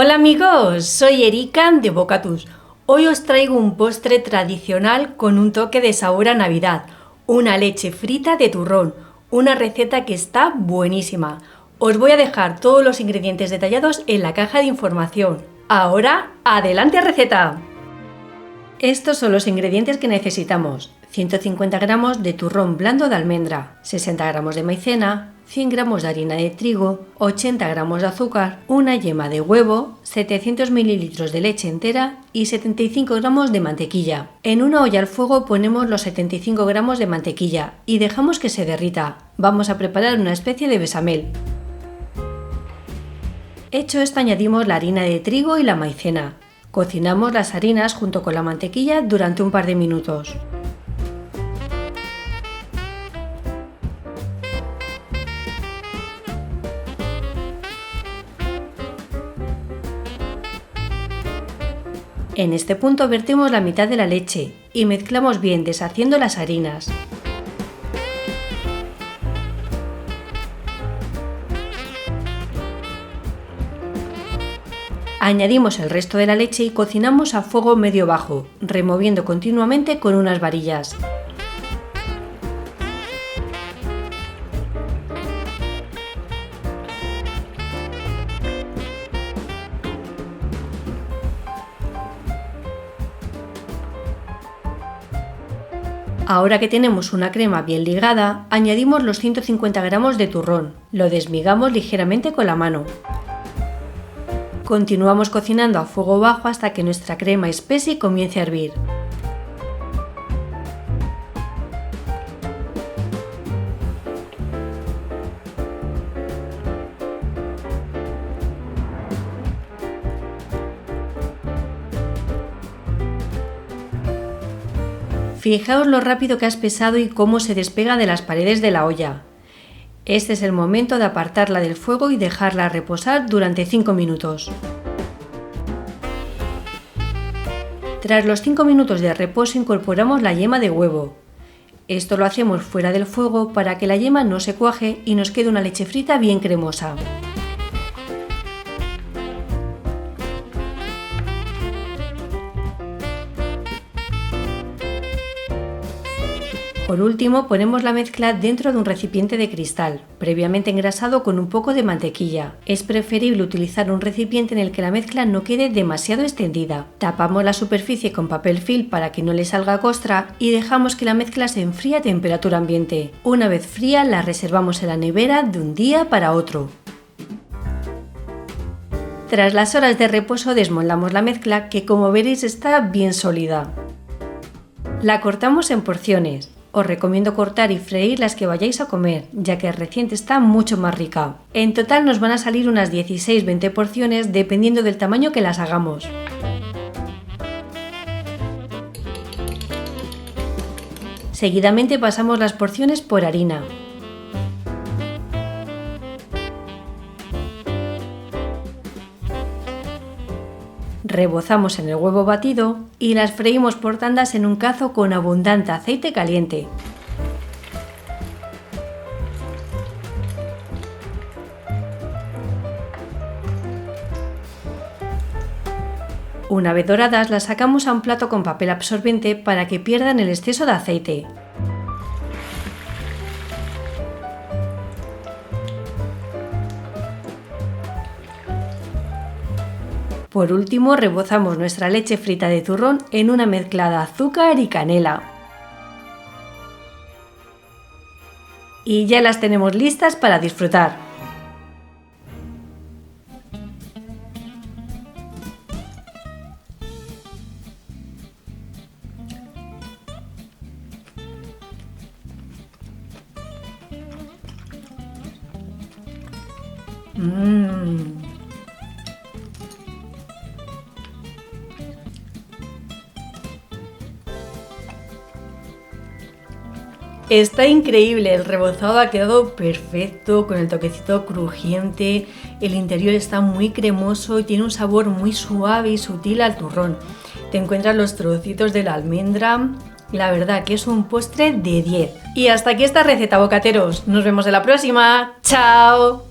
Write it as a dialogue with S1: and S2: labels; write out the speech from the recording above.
S1: Hola amigos, soy Erika de Bocatus. Hoy os traigo un postre tradicional con un toque de sabor a Navidad, una leche frita de turrón, una receta que está buenísima. Os voy a dejar todos los ingredientes detallados en la caja de información. Ahora, ¡adelante receta! Estos son los ingredientes que necesitamos: 150 gramos de turrón blando de almendra, 60 gramos de maicena, 100 gramos de harina de trigo, 80 gramos de azúcar, una yema de huevo, 700 mililitros de leche entera y 75 gramos de mantequilla. En una olla al fuego ponemos los 75 gramos de mantequilla y dejamos que se derrita. Vamos a preparar una especie de bechamel. Hecho esto, añadimos la harina de trigo y la maicena. Cocinamos las harinas junto con la mantequilla durante un par de minutos. En este punto vertimos la mitad de la leche y mezclamos bien deshaciendo las harinas. Añadimos el resto de la leche y cocinamos a fuego medio bajo, removiendo continuamente con unas varillas. Ahora que tenemos una crema bien ligada, añadimos los 150 gramos de turrón. Lo desmigamos ligeramente con la mano. Continuamos cocinando a fuego bajo hasta que nuestra crema espese y comience a hervir. Fijaos lo rápido que ha espesado y cómo se despega de las paredes de la olla. Este es el momento de apartarla del fuego y dejarla reposar durante 5 minutos. Tras los 5 minutos de reposo incorporamos la yema de huevo. Esto lo hacemos fuera del fuego para que la yema no se cuaje y nos quede una leche frita bien cremosa. Por último, ponemos la mezcla dentro de un recipiente de cristal, previamente engrasado con un poco de mantequilla. Es preferible utilizar un recipiente en el que la mezcla no quede demasiado extendida. Tapamos la superficie con papel film para que no le salga costra y dejamos que la mezcla se enfríe a temperatura ambiente. Una vez fría, la reservamos en la nevera de un día para otro. Tras las horas de reposo desmoldamos la mezcla, que como veréis está bien sólida. La cortamos en porciones. Os recomiendo cortar y freír las que vayáis a comer, ya que reciente está mucho más rica. En total nos van a salir unas 16-20 porciones dependiendo del tamaño que las hagamos. Seguidamente pasamos las porciones por harina. Rebozamos en el huevo batido y las freímos por tandas en un cazo con abundante aceite caliente. Una vez doradas, las sacamos a un plato con papel absorbente para que pierdan el exceso de aceite. Por último, rebozamos nuestra leche frita de turrón en una mezcla de azúcar y canela. Y ya las tenemos listas para disfrutar. Está increíble, el rebozado ha quedado perfecto, con el toquecito crujiente, el interior está muy cremoso y tiene un sabor muy suave y sutil al turrón. Te encuentras los trocitos de la almendra, la verdad que es un postre de 10. Y hasta aquí esta receta, bocateros, nos vemos en la próxima, ¡chao!